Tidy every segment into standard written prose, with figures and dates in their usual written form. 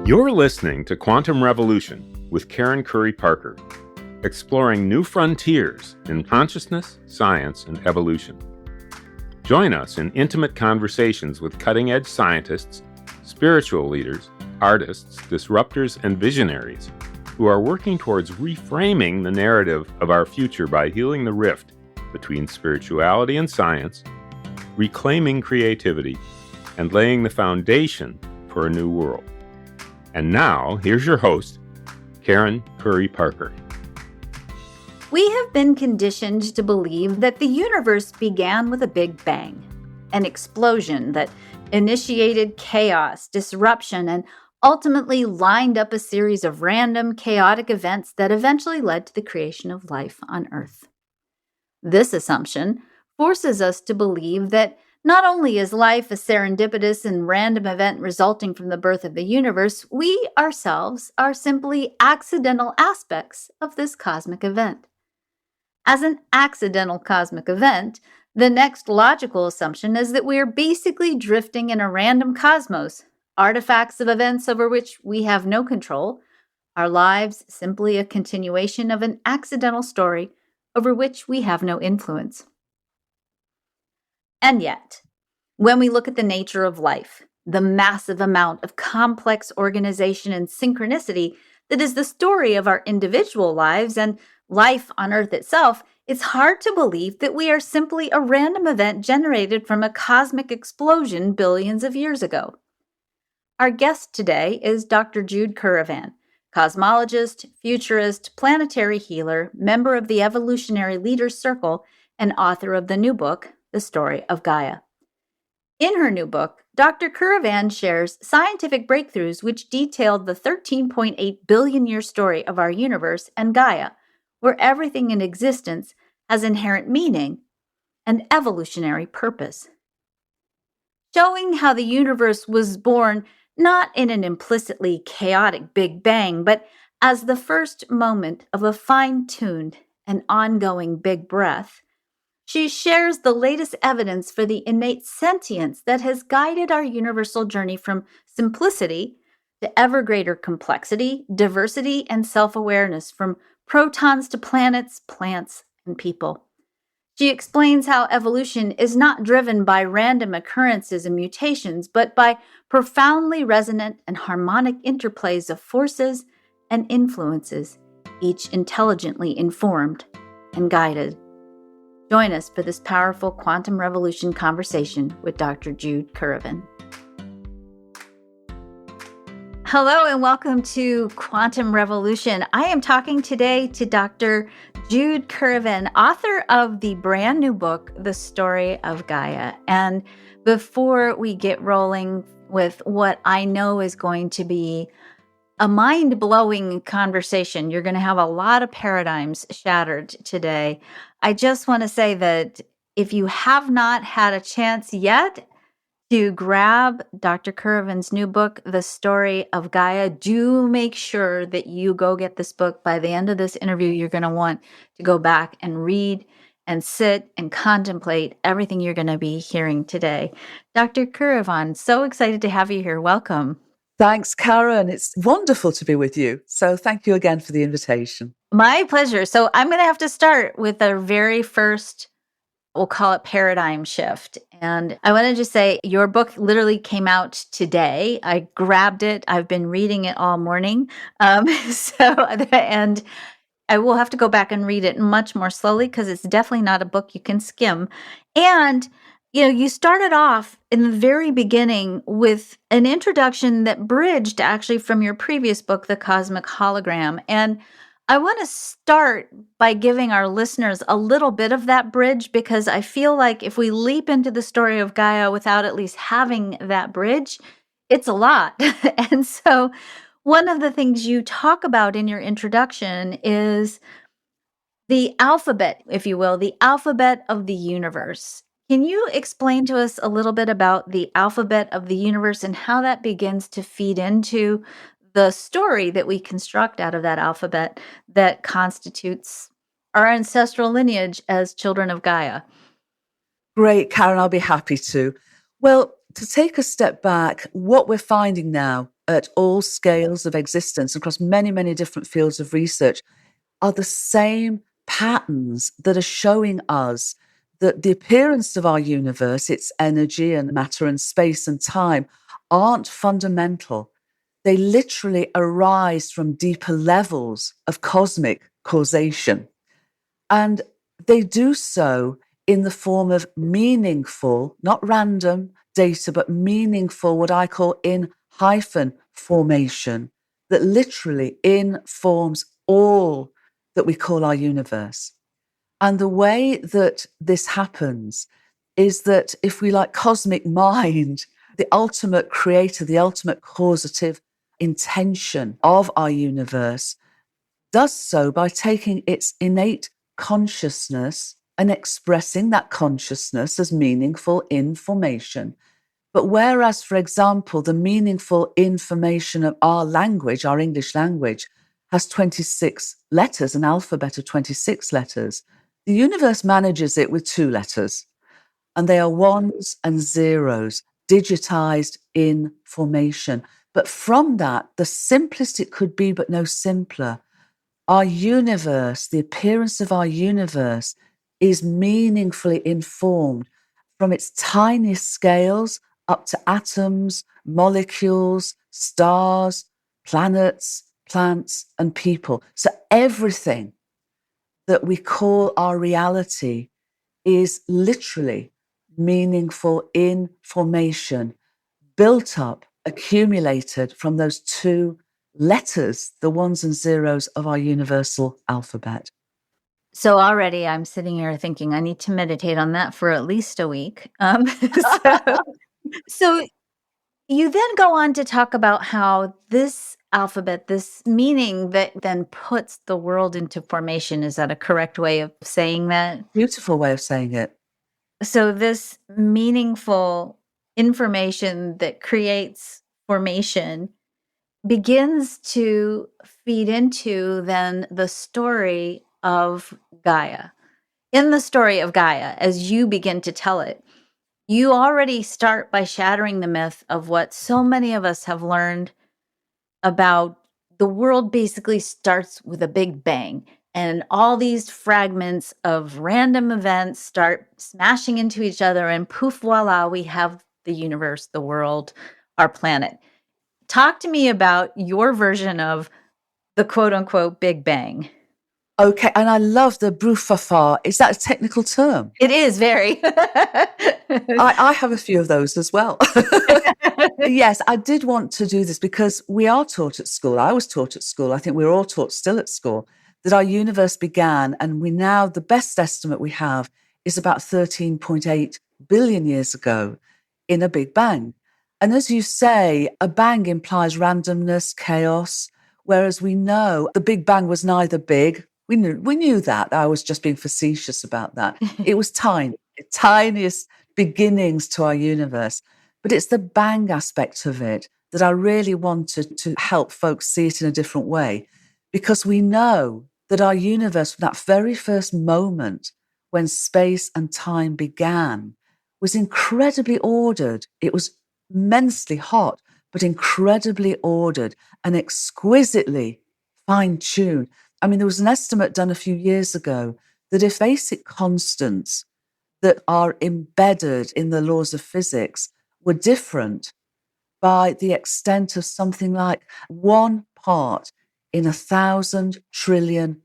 You're listening to Quantum Revolution with Karen Curry Parker, exploring new frontiers in consciousness, science, and evolution. Join us in intimate conversations with cutting-edge scientists, spiritual leaders, artists, disruptors, and visionaries who are working towards reframing the narrative of our future by healing the rift between spirituality and science, reclaiming creativity, and laying the foundation for a new world. And now, here's your host, Karen Curry Parker. We have been conditioned to believe that the universe began with a big bang, an explosion that initiated chaos, disruption, and ultimately lined up a series of random, chaotic events that eventually led to the creation of life on Earth. This assumption forces us to believe that not only is life a serendipitous and random event resulting from the birth of the universe, we ourselves are simply accidental aspects of this cosmic event. As an accidental cosmic event, the next logical assumption is that we are basically drifting in a random cosmos, artifacts of events over which we have no control, our lives simply a continuation of an accidental story over which we have no influence. And yet, when we look at the nature of life, the massive amount of complex organization and synchronicity that is the story of our individual lives and life on Earth itself, it's hard to believe that we are simply a random event generated from a cosmic explosion billions of years ago. Our guest today is Dr. Jude Currivan, cosmologist, futurist, planetary healer, member of the Evolutionary Leaders Circle, and author of the new book, The Story of Gaia. In her new book, Dr. Currivan shares scientific breakthroughs which detailed the 13.8 billion year story of our universe and Gaia, where everything in existence has inherent meaning and evolutionary purpose. Showing how the universe was born not in an implicitly chaotic Big Bang, but as the first moment of a fine-tuned and ongoing Big Breath, she shares the latest evidence for the innate sentience that has guided our universal journey from simplicity to ever greater complexity, diversity, and self-awareness, from protons to planets, plants, and people. She explains how evolution is not driven by random occurrences and mutations, but by profoundly resonant and harmonic interplays of forces and influences, each intelligently informed and guided. Join us for this powerful quantum revolution conversation with Dr. Jude Currivan. Hello and welcome to Quantum Revolution. I am talking today to Dr. Jude Currivan, author of the brand new book, The Story of Gaia. And before we get rolling with what I know is going to be a mind-blowing conversation, you're going to have a lot of paradigms shattered today. I just want to say that if you have not had a chance yet to grab Dr. Currivan's new book, The Story of Gaia, do make sure that you go get this book. By the end of this interview, you're going to want to go back and read and sit and contemplate everything you're going to be hearing today. Dr. Currivan, so excited to have you here. Welcome. Thanks, Karen. It's wonderful to be with you. So thank you again for the invitation. My pleasure. So I'm going to have to start with our very first, we'll call it paradigm shift. And I want to just say your book literally came out today. I grabbed it. I've been reading it all morning. And I will have to go back and read it much more slowly because it's definitely not a book you can skim. And you started off in the very beginning with an introduction that bridged actually from your previous book, The Cosmic Hologram. And I want to start by giving our listeners a little bit of that bridge, because I feel like if we leap into the story of Gaia without at least having that bridge, it's a lot. And so one of the things you talk about in your introduction is the alphabet, if you will, the alphabet of the universe. Can you explain to us a little bit about the alphabet of the universe and how that begins to feed into the story that we construct out of that alphabet that constitutes our ancestral lineage as children of Gaia? Great, Karen, I'll be happy to. Well, to take a step back, what we're finding now at all scales of existence across many, many different fields of research are the same patterns that are showing us that the appearance of our universe, its energy and matter and space and time, aren't fundamental. They literally arise from deeper levels of cosmic causation. And they do so in the form of meaningful, not random data, but meaningful, what I call in-hyphen formation, that literally informs all that we call our universe. And the way that this happens is that if we like cosmic mind, the ultimate creator, the ultimate causative intention of our universe, does so by taking its innate consciousness and expressing that consciousness as meaningful information. But whereas, for example, the meaningful information of our language, our English language, has 26 letters, an alphabet of 26 letters, the universe manages it with 2 letters. And they are ones and zeros, digitized in formation. But from that, the simplest it could be, but no simpler, our universe, the appearance of our universe, is meaningfully informed from its tiniest scales up to atoms, molecules, stars, planets, plants, and people. So everything that we call our reality is literally meaningful information built up, accumulated from those 2 letters, the ones and zeros of our universal alphabet. So already I'm sitting here thinking I need to meditate on that for at least a week. So you then go on to talk about how this alphabet, this meaning that then puts the world into formation. Is that a correct way of saying that? Beautiful way of saying it. So this meaningful information that creates formation begins to feed into then the story of Gaia. In the story of Gaia, as you begin to tell it, you already start by shattering the myth of what so many of us have learned about the world basically starts with a big bang. And all these fragments of random events start smashing into each other, and poof, voila, we have the universe, the world, our planet. Talk to me about your version of the quote unquote Big Bang. Okay, and I love the brufafa. Is that a technical term? It is very. I have a few of those as well. Yes, I did want to do this because we are taught at school. I was taught at school. I think we're all taught still at school that our universe began, and we now, the best estimate we have is about 13.8 billion years ago in a Big Bang. And as you say, a bang implies randomness, chaos, whereas we know the Big Bang was neither big. We knew that. I was just being facetious about that. It was tiny, tiniest beginnings to our universe. But it's the bang aspect of it that I really wanted to help folks see it in a different way, because we know that our universe, from that very first moment when space and time began, was incredibly ordered. It was immensely hot, but incredibly ordered and exquisitely fine-tuned. I mean, there was an estimate done a few years ago that if basic constants that are embedded in the laws of physics were different by the extent of something like 1 part in 1,000 trillion,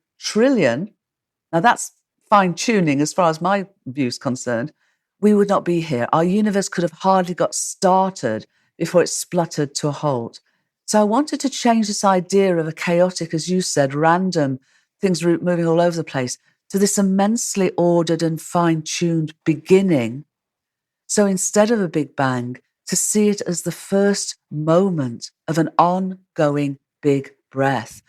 now that's fine-tuning as far as my view is concerned, we would not be here. Our universe could have hardly got started before it spluttered to a halt. So I wanted to change this idea of a chaotic, as you said, random, things moving all over the place, to this immensely ordered and fine-tuned beginning. So instead of a Big Bang, to see it as the first moment of an ongoing big breath.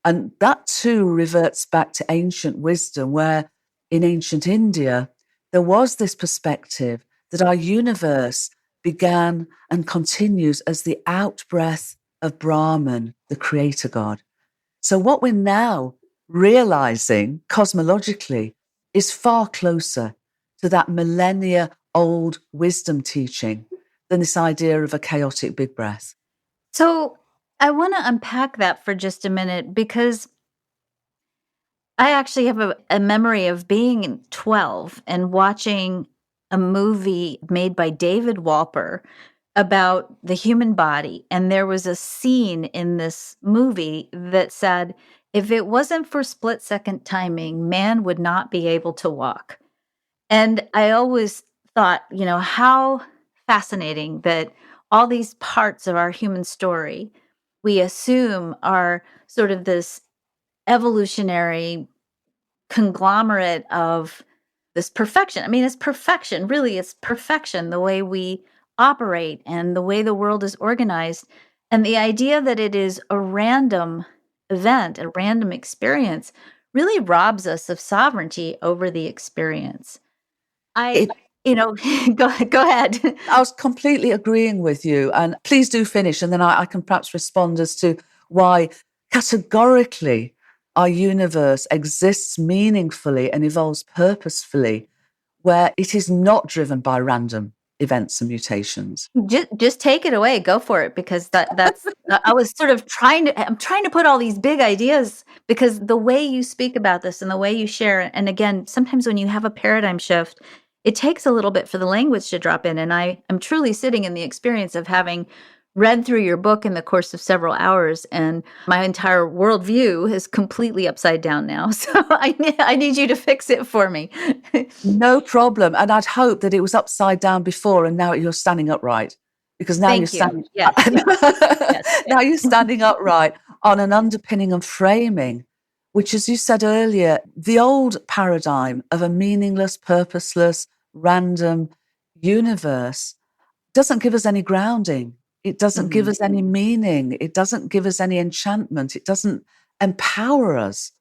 And that too reverts back to ancient wisdom, where in ancient India, there was this perspective that our universe began and continues as the out-breath of Brahman, the creator God. So what we're now realizing cosmologically is far closer to that millennia-old wisdom teaching than this idea of a chaotic big breath. So I want to unpack that for just a minute, because I actually have a memory of being 12 and watching a movie made by David Walper about the human body. And there was a scene in this movie that said, if it wasn't for split-second timing, man would not be able to walk. And I always thought, how fascinating that all these parts of our human story we assume are sort of this evolutionary conglomerate of this perfection. I mean, it's perfection. Really, it's perfection, the way we operate and the way the world is organized. And the idea that it is a random event, a random experience, really robs us of sovereignty over the experience. I, It, go ahead. I was completely agreeing with you. And please do finish, and then I can perhaps respond as to why categorically our universe exists meaningfully and evolves purposefully, where it is not driven by random events and mutations. Just take it away. Go for it, because that's I was sort of trying to put all these big ideas, because the way you speak about this and the way you share, and again, sometimes when you have a paradigm shift, it takes a little bit for the language to drop in. And I am truly sitting in the experience of having read through your book in the course of several hours, and my entire worldview is completely upside down now. So I need you to fix it for me. No problem. And I'd hope that it was upside down before and now you're standing upright, because now Thank you're you. standing Yes. now you're standing upright on an underpinning and framing, which, as you said earlier, the old paradigm of a meaningless, purposeless, random universe doesn't give us any grounding. It doesn't give us any meaning. It doesn't give us any enchantment. It doesn't empower us.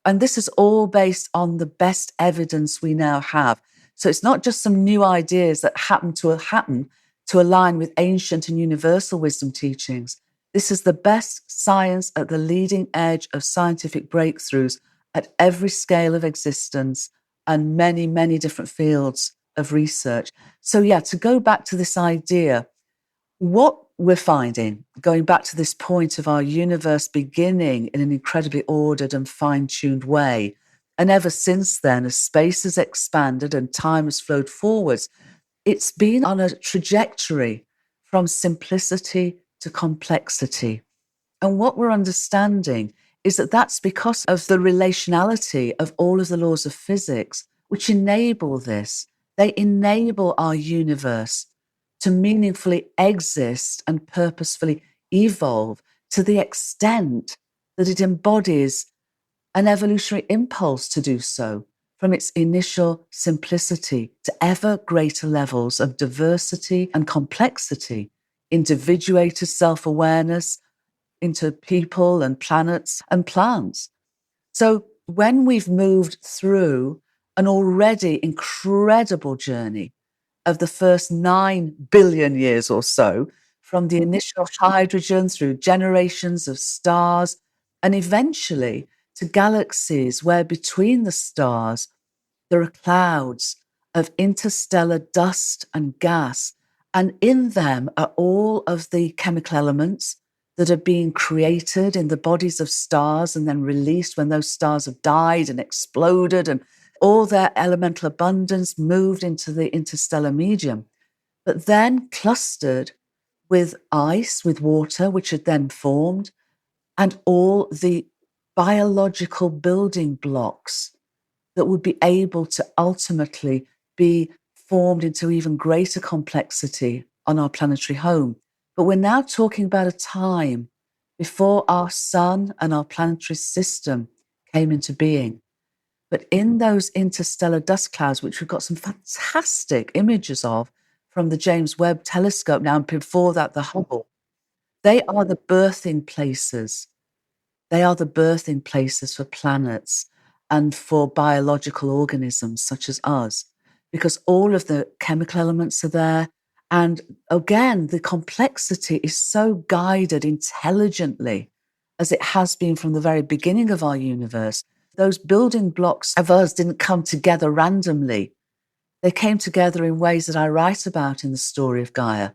And this is all based on the best evidence we now have. So it's not just some new ideas that happen to align with ancient and universal wisdom teachings. This is the best science at the leading edge of scientific breakthroughs at every scale of existence and many, many different fields of research. So yeah, to go back to this idea, what we're finding, going back to this point of our universe beginning in an incredibly ordered and fine-tuned way, and ever since then, as space has expanded and time has flowed forwards, it's been on a trajectory from simplicity to complexity. And what we're understanding is that that's because of the relationality of all of the laws of physics, which enable this. They enable our universe to meaningfully exist and purposefully evolve to the extent that it embodies an evolutionary impulse to do so, from its initial simplicity to ever greater levels of diversity and complexity, individuated self-awareness into people and planets and plants. So when we've moved through an already incredible journey of the first 9 billion years or so, from the initial hydrogen through generations of stars, and eventually to galaxies where between the stars there are clouds of interstellar dust and gas, and in them are all of the chemical elements that are being created in the bodies of stars and then released when those stars have died and exploded, and all their elemental abundance moved into the interstellar medium, but then clustered with ice, with water, which had then formed, and all the biological building blocks that would be able to ultimately be formed into even greater complexity on our planetary home. But we're now talking about a time before our sun and our planetary system came into being. But in those interstellar dust clouds, which we've got some fantastic images of from the James Webb telescope now, and before that, the Hubble, they are the birthing places. They are the birthing places for planets and for biological organisms such as us, because all of the chemical elements are there. And again, the complexity is so guided intelligently, as it has been from the very beginning of our universe. Those building blocks of us didn't come together randomly. They came together in ways that I write about in the Story of Gaia,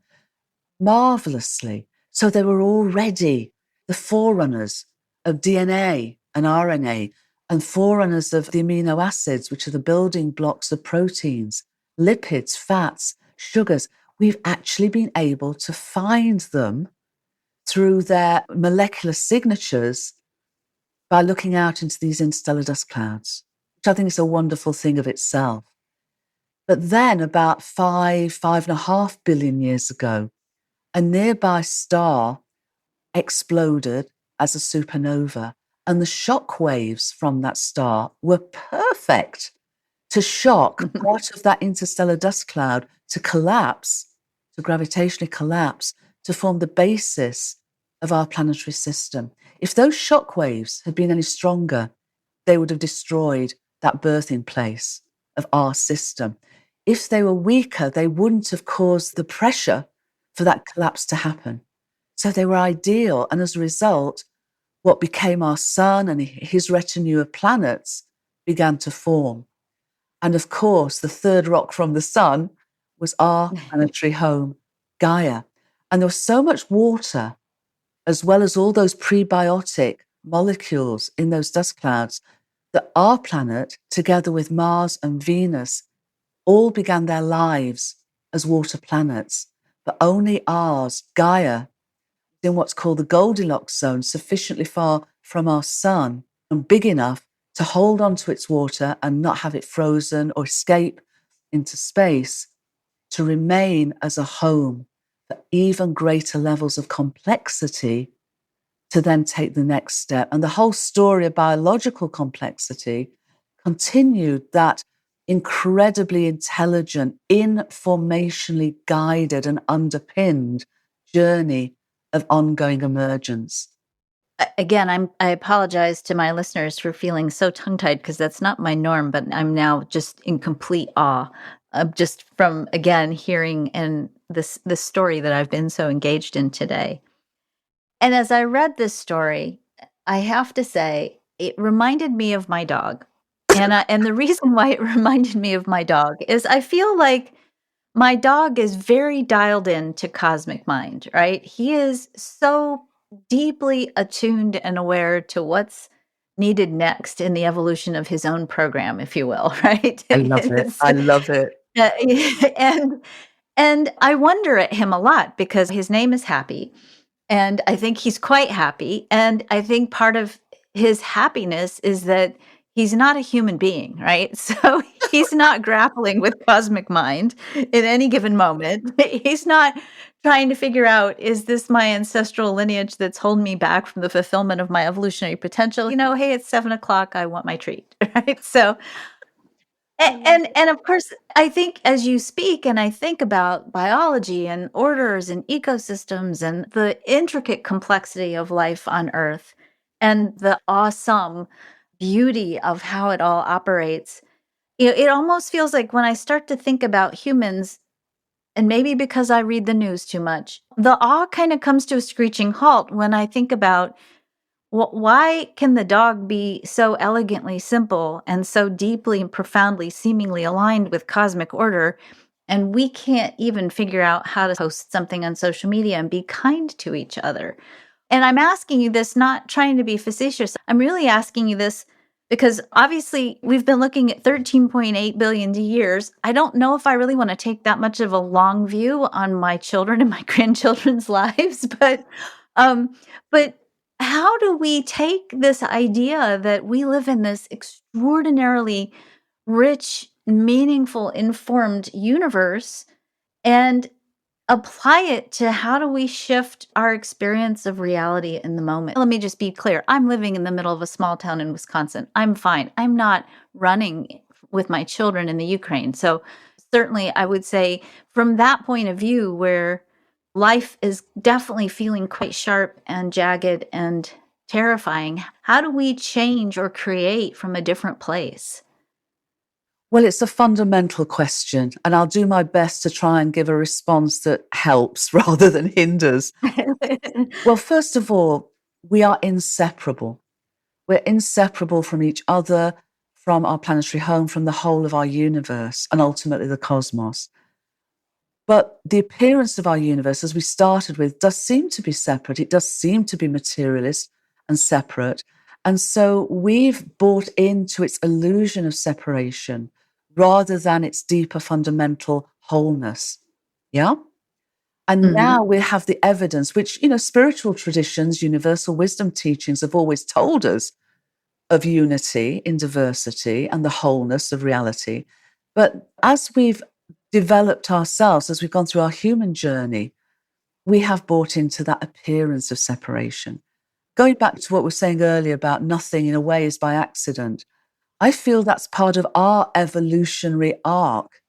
marvelously. So they were already the forerunners of DNA and RNA and forerunners of the amino acids, which are the building blocks of proteins, lipids, fats, sugars. We've actually been able to find them through their molecular signatures by looking out into these interstellar dust clouds, which I think is a wonderful thing of itself. But then about 5.5 billion years ago, a nearby star exploded as a supernova, and the shock waves from that star were perfect to shock part of that interstellar dust cloud to collapse, to gravitationally collapse, to form the basis of our planetary system. If those shock waves had been any stronger, they would have destroyed that birthing place of our system. If they were weaker, they wouldn't have caused the pressure for that collapse to happen. So they were ideal. And as a result, what became our sun and his retinue of planets began to form. And of course, the third rock from the sun was our planetary home, Gaia. And there was so much water, as well as all those prebiotic molecules in those dust clouds, that our planet, together with Mars and Venus, all began their lives as water planets. But only ours, Gaia, in what's called the Goldilocks zone, sufficiently far from our sun and big enough to hold onto its water and not have it frozen or escape into space, to remain as a home for even greater levels of complexity, to then take the next step. And the whole story of biological complexity continued that incredibly intelligent, informationally guided and underpinned journey of ongoing emergence. Again, I apologize to my listeners for feeling so tongue-tied, because that's not my norm, but I'm now just in complete awe of just from, again, hearing and this story that I've been so engaged in today. And as I read this story, I have to say, it reminded me of my dog. And the reason why it reminded me of my dog is I feel like my dog is very dialed in to cosmic mind, right? He is so deeply attuned and aware to what's needed next in the evolution of his own program, if you will, right? I love it. I love it. And I wonder at him a lot, because his name is Happy, and I think he's quite happy. And I think part of his happiness is that he's not a human being, right? So he's not grappling with cosmic mind in any given moment. He's not trying to figure out, is this my ancestral lineage that's holding me back from the fulfillment of my evolutionary potential? Hey, it's 7:00, I want my treat, right? So, and of course, I think as you speak and I think about biology and orders and ecosystems and the intricate complexity of life on Earth and the awesome beauty of how it all operates, it almost feels like when I start to think about humans, and maybe because I read the news too much, the awe kind of comes to a screeching halt when I think about, why can the dog be so elegantly simple and so deeply and profoundly seemingly aligned with cosmic order, and we can't even figure out how to post something on social media and be kind to each other? And I'm asking you this not trying to be facetious. I'm really asking you this because obviously we've been looking at 13.8 billion years. I don't know if I really want to take that much of a long view on my children and my grandchildren's lives, but how do we take this idea that we live in this extraordinarily rich, meaningful, informed universe and apply it to how do we shift our experience of reality in the moment? Let me just be clear. I'm living in the middle of a small town in Wisconsin. I'm fine. I'm not running with my children in the Ukraine. So certainly I would say from that point of view, where life is definitely feeling quite sharp and jagged and terrifying, how do we change or create from a different place? Well, it's a fundamental question, and I'll do my best to try and give a response that helps rather than hinders. Well, first of all, we are inseparable. We're inseparable from each other, from our planetary home, from the whole of our universe, and ultimately the cosmos. But the appearance of our universe, as we started with, does seem to be separate. It does seem to be materialist and separate. And so we've bought into its illusion of separation rather than its deeper fundamental wholeness. Yeah? And now we have the evidence, which, spiritual traditions, universal wisdom teachings have always told us of unity in diversity and the wholeness of reality. But as we've developed ourselves, as we've gone through our human journey, we have bought into that appearance of separation. Going back to what we were saying earlier about nothing in a way is by accident, I feel that's part of our evolutionary arc,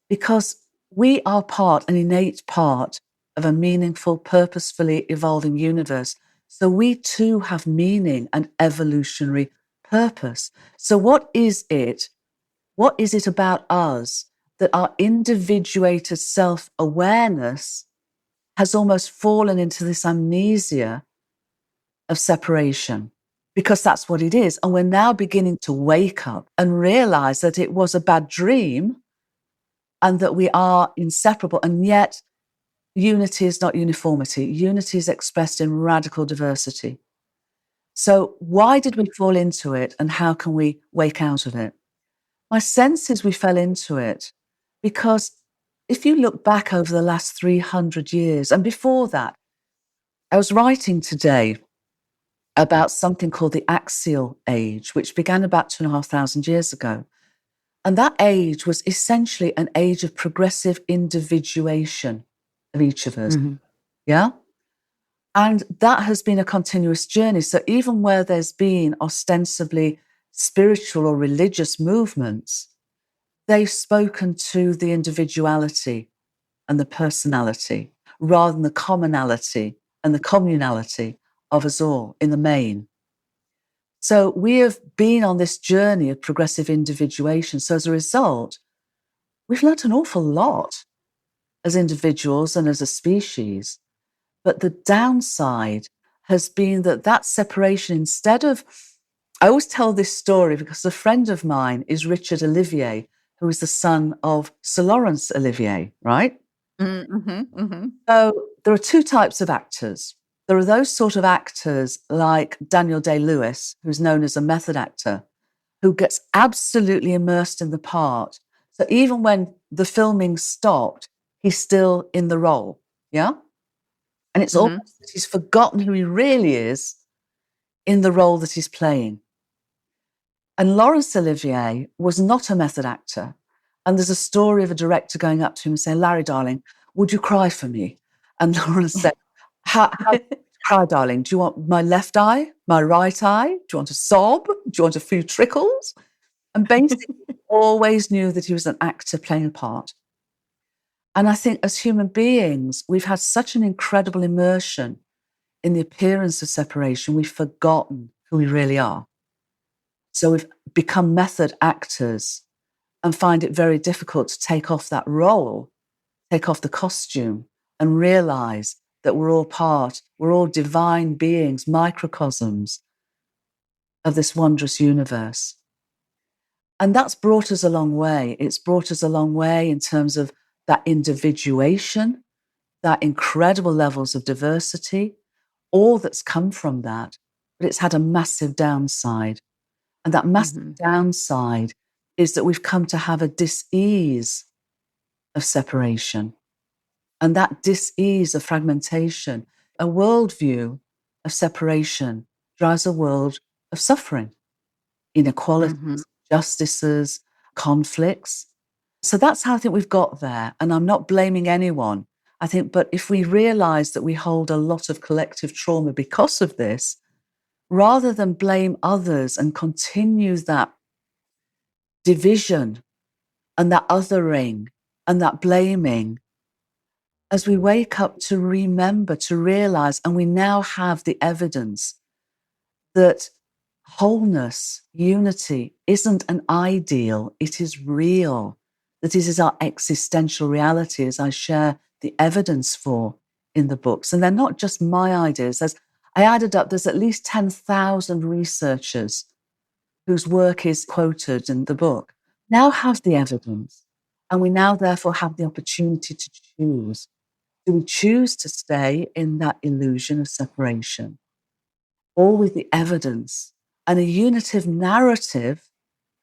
because we are an innate part of a meaningful, purposefully evolving universe. So we too have meaning and evolutionary purpose. So what is it about us that our individuated self-awareness has almost fallen into this amnesia of separation? Because that's what it is. And we're now beginning to wake up and realize that it was a bad dream and that we are inseparable. And yet unity is not uniformity. Unity is expressed in radical diversity. So why did we fall into it, and how can we wake out of it? My sense is we fell into it because if you look back over the last 300 years, and before that, I was writing today about something called the axial age, which began about 2,500 years ago. And that age was essentially an age of progressive individuation of each of us. Yeah? And that has been a continuous journey. So even where there's been ostensibly spiritual or religious movements, they've spoken to the individuality and the personality rather than the commonality and the communality of us all in the main. So we have been on this journey of progressive individuation. So as a result, we've learnt an awful lot as individuals and as a species. But the downside has been that separation, instead of, I always tell this story because a friend of mine is Richard Olivier, who is the son of Sir Laurence Olivier, right? So there are two types of actors. There are those sort of actors like Daniel Day-Lewis, who's known as a method actor, who gets absolutely immersed in the part. So even when the filming stopped, he's still in the role, yeah? And it's almost that he's forgotten who he really is in the role that he's playing. And Laurence Olivier was not a method actor. And there's a story of a director going up to him and saying, "Larry, darling, would you cry for me?" And Laurence said, how cry, darling? Do you want my left eye, my right eye? Do you want a sob? Do you want a few trickles? And basically, he always knew that he was an actor playing a part. And I think as human beings, we've had such an incredible immersion in the appearance of separation, we've forgotten who we really are. So we've become method actors and find it very difficult to take off that role, take off the costume, and realize that we're all divine beings, microcosms of this wondrous universe. And that's brought us a long way. It's brought us a long way in terms of that individuation, that incredible levels of diversity, all that's come from that. But it's had a massive downside. And that massive downside is that we've come to have a dis-ease of separation. And that dis-ease of fragmentation, a worldview of separation, drives a world of suffering, inequalities, justices, conflicts. So that's how I think we've got there. And I'm not blaming anyone. I think, but if we realize that we hold a lot of collective trauma because of this, rather than blame others and continue that division and that othering and that blaming, as we wake up to remember, to realize, and we now have the evidence that wholeness, unity isn't an ideal, it is real. That it is our existential reality, as I share the evidence for in the books. And they're not just my ideas. I added up, there's at least 10,000 researchers whose work is quoted in the book, now have the evidence. And we now therefore have the opportunity to choose. Do we choose to stay in that illusion of separation, or with the evidence and a unitive narrative?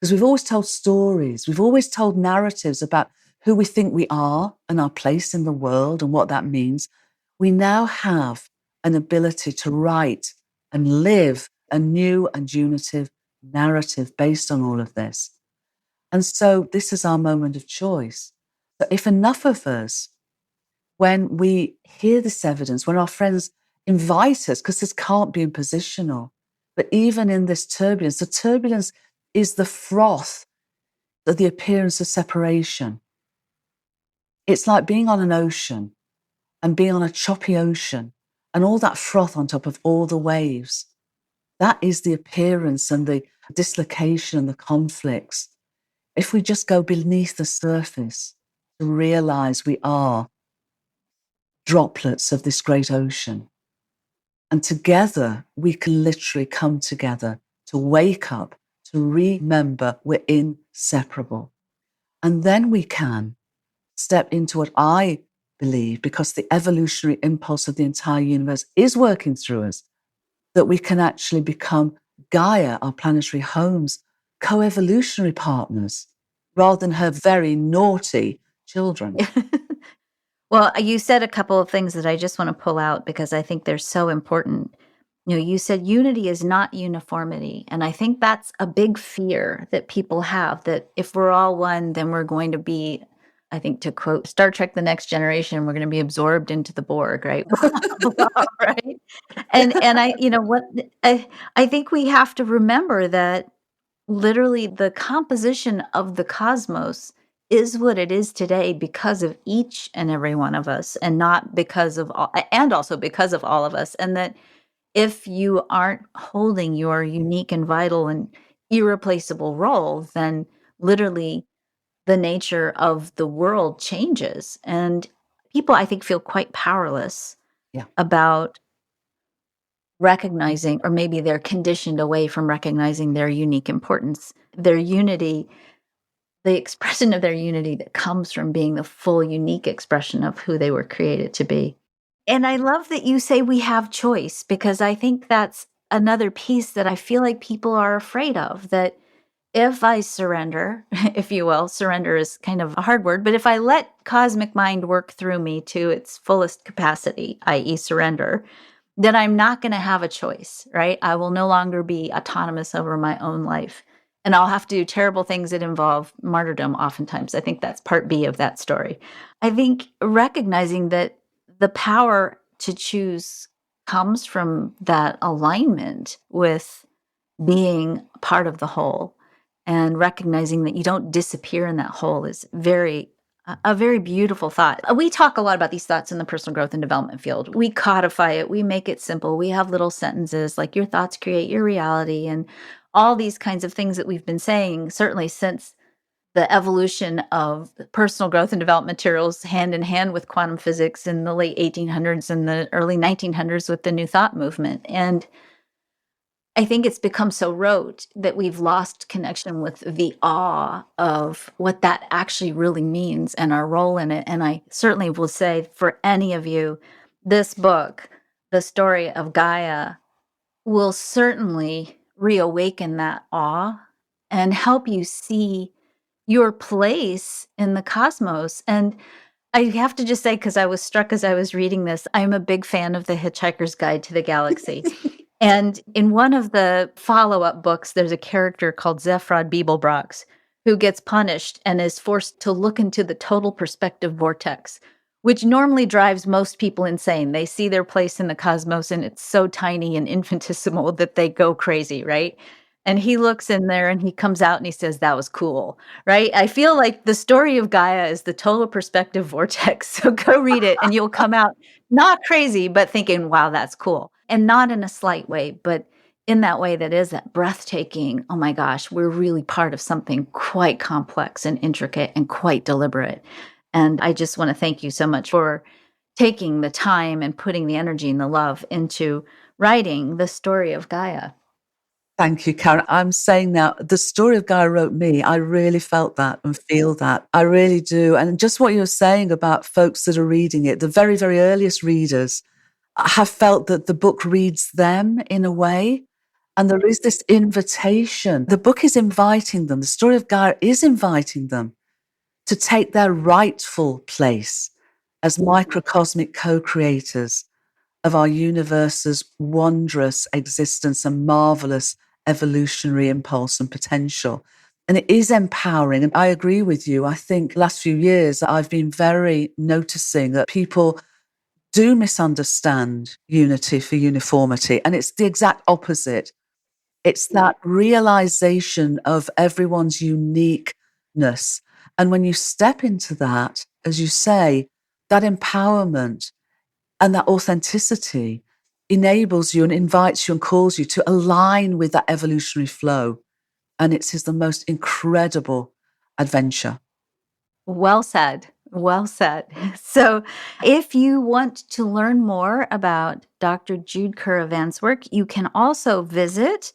Because we've always told stories, we've always told narratives about who we think we are and our place in the world and what that means. We now have an ability to write and live a new and unitive narrative based on all of this. And so this is our moment of choice. So if enough of us, when we hear this evidence, when our friends invite us, because this can't be impositional, but even in this turbulence, the turbulence is the froth of the appearance of separation. It's like being on an ocean and being on a choppy ocean and all that froth on top of all the waves. That is the appearance and the dislocation and the conflicts. If we just go beneath the surface to realize we are droplets of this great ocean, and together we can literally come together to wake up, to remember we're inseparable. And then we can step into what I believe, because the evolutionary impulse of the entire universe is working through us, that we can actually become Gaia, our planetary homes, co-evolutionary partners, rather than her very naughty children. Well, you said a couple of things that I just want to pull out because I think they're so important. You said unity is not uniformity. And I think that's a big fear that people have, that if we're all one, then we're going to be, I think, to quote Star Trek: The Next Generation, we're going to be absorbed into the Borg, right? Right. And I think we have to remember that literally the composition of the cosmos is what it is today because of each and every one of us, and not because of all, and also because of all of us. And that if you aren't holding your unique and vital and irreplaceable role, then literally the nature of the world changes. And people, I think, feel quite powerless about recognizing, or maybe they're conditioned away from recognizing their unique importance, their unity, the expression of their unity that comes from being the full unique expression of who they were created to be. And I love that you say we have choice, because I think that's another piece that I feel like people are afraid of, that if I surrender, if you will, surrender is kind of a hard word, but if I let cosmic mind work through me to its fullest capacity, i.e. surrender, then I'm not going to have a choice, right? I will no longer be autonomous over my own life. And I'll have to do terrible things that involve martyrdom oftentimes. I think that's part B of that story. I think recognizing that the power to choose comes from that alignment with being part of the whole, and recognizing that you don't disappear in that whole is a very beautiful thought. We talk a lot about these thoughts in the personal growth and development field. We codify it. We make it simple. We have little sentences like your thoughts create your reality, and all these kinds of things that we've been saying, certainly since the evolution of personal growth and development materials hand in hand with quantum physics in the late 1800s and the early 1900s with the New Thought movement. And I think it's become so rote that we've lost connection with the awe of what that actually really means and our role in it. And I certainly will say, for any of you, this book, The Story of Gaia, will certainly reawaken that awe and help you see your place in the cosmos. And I have to just say, because I was struck as I was reading this, I'm a big fan of The Hitchhiker's Guide to the Galaxy. And in one of the follow-up books, there's a character called Zaphod Beeblebrox who gets punished and is forced to look into the total perspective vortex, which normally drives most people insane. They see their place in the cosmos and it's so tiny and infinitesimal that they go crazy, right? And he looks in there and he comes out and he says, that was cool, right? I feel like the story of Gaia is the total perspective vortex. So go read it and you'll come out not crazy, but thinking, wow, that's cool. And not in a slight way, but in that way that is that breathtaking, oh my gosh, we're really part of something quite complex and intricate and quite deliberate. And I just want to thank you so much for taking the time and putting the energy and the love into writing The Story of Gaia. Thank you, Karen. I'm saying now, the story of Gaia wrote me. I really felt that and feel that. I really do. And just what you're saying about folks that are reading it, the very, very earliest readers have felt that the book reads them in a way. And there is this invitation. The book is inviting them. The story of Gaia is inviting them to take their rightful place as microcosmic co-creators of our universe's wondrous existence and marvelous evolutionary impulse and potential. And it is empowering. And I agree with you. I think last few years, I've been very noticing that people do misunderstand unity for uniformity. And it's the exact opposite. It's that realization of everyone's uniqueness. And when you step into that, as you say, that empowerment and that authenticity enables you and invites you and calls you to align with that evolutionary flow. And it's the most incredible adventure. Well said. Well said. So if you want to learn more about Dr. Jude Currivan's work, you can also visit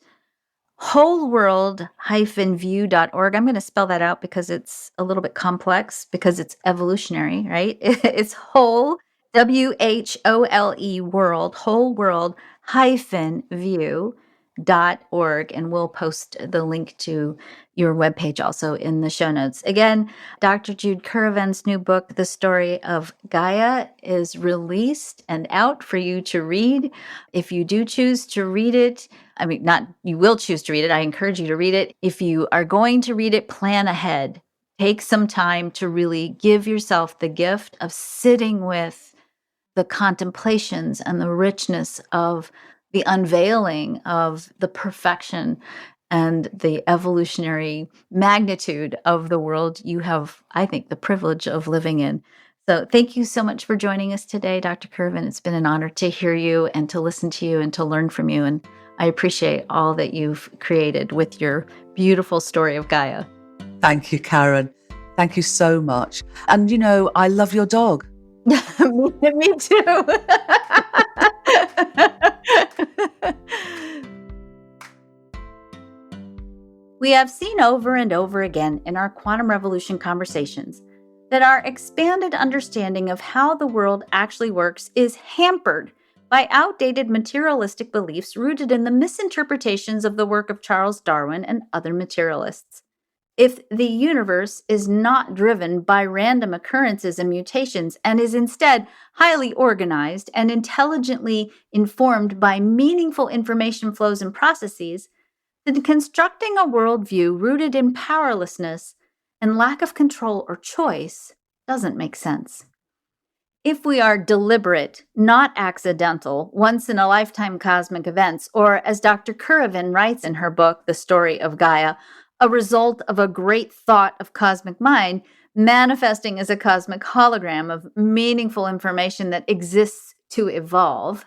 wholeworld-view.org. I'm going to spell that out because it's a little bit complex because it's evolutionary, right? It's whole, W-H-O-L-E world, wholeworld-view.org. And we'll post the link to your webpage also in the show notes. Again, Dr. Jude Currivan's new book, The Story of Gaia, is released and out for you to read. If you do choose to read it, you will choose to read it. I encourage you to read it. If you are going to read it, plan ahead. Take some time to really give yourself the gift of sitting with the contemplations and the richness of the unveiling of the perfection and the evolutionary magnitude of the world you have, I think, the privilege of living in. So thank you so much for joining us today, Dr. Currivan. It's been an honor to hear you and to listen to you and to learn from you. And I appreciate all that you've created with your beautiful story of Gaia. Thank you, Karen. Thank you so much. And, I love your dog. Me too. We have seen over and over again in our quantum revolution conversations that our expanded understanding of how the world actually works is hampered by outdated materialistic beliefs rooted in the misinterpretations of the work of Charles Darwin and other materialists. If the universe is not driven by random occurrences and mutations and is instead highly organized and intelligently informed by meaningful information flows and processes, then constructing a worldview rooted in powerlessness and lack of control or choice doesn't make sense. If we are deliberate, not accidental, once-in-a-lifetime cosmic events, or as Dr. Currivan writes in her book, The Story of Gaia, a result of a great thought of cosmic mind, manifesting as a cosmic hologram of meaningful information that exists to evolve,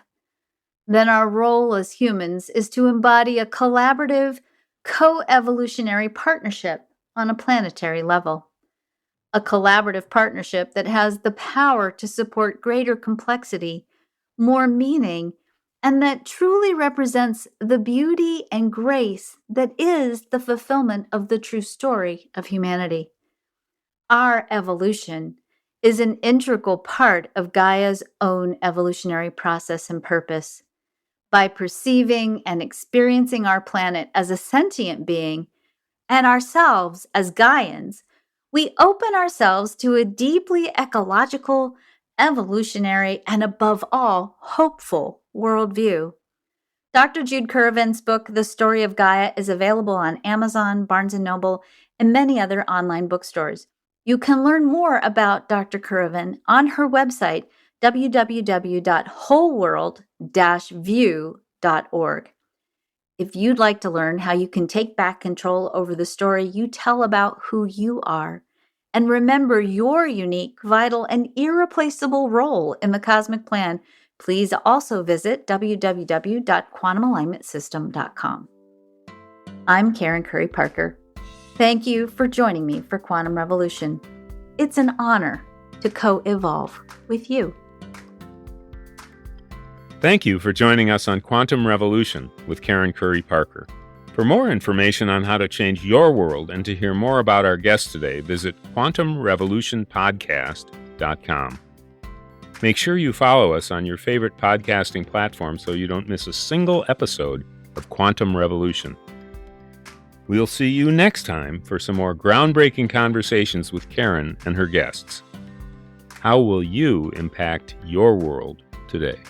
then our role as humans is to embody a collaborative, co-evolutionary partnership on a planetary level. A collaborative partnership that has the power to support greater complexity, more meaning, and that truly represents the beauty and grace that is the fulfillment of the true story of humanity. Our evolution is an integral part of Gaia's own evolutionary process and purpose. By perceiving and experiencing our planet as a sentient being and ourselves as Gaians, we open ourselves to a deeply ecological, evolutionary, and above all, hopeful worldview. Dr. Jude Currivan's book, The Story of Gaia, is available on Amazon, Barnes & Noble, and many other online bookstores. You can learn more about Dr. Currivan on her website, www.wholeworld-view.org. If you'd like to learn how you can take back control over the story you tell about who you are, and remember your unique, vital, and irreplaceable role in the cosmic plan, please also visit www.quantumalignmentsystem.com. I'm Karen Curry Parker. Thank you for joining me for Quantum Revolution. It's an honor to co-evolve with you. Thank you for joining us on Quantum Revolution with Karen Curry Parker. For more information on how to change your world and to hear more about our guest today, visit quantumrevolutionpodcast.com. Make sure you follow us on your favorite podcasting platform so you don't miss a single episode of Quantum Revolution. We'll see you next time for some more groundbreaking conversations with Karen and her guests. How will you impact your world today?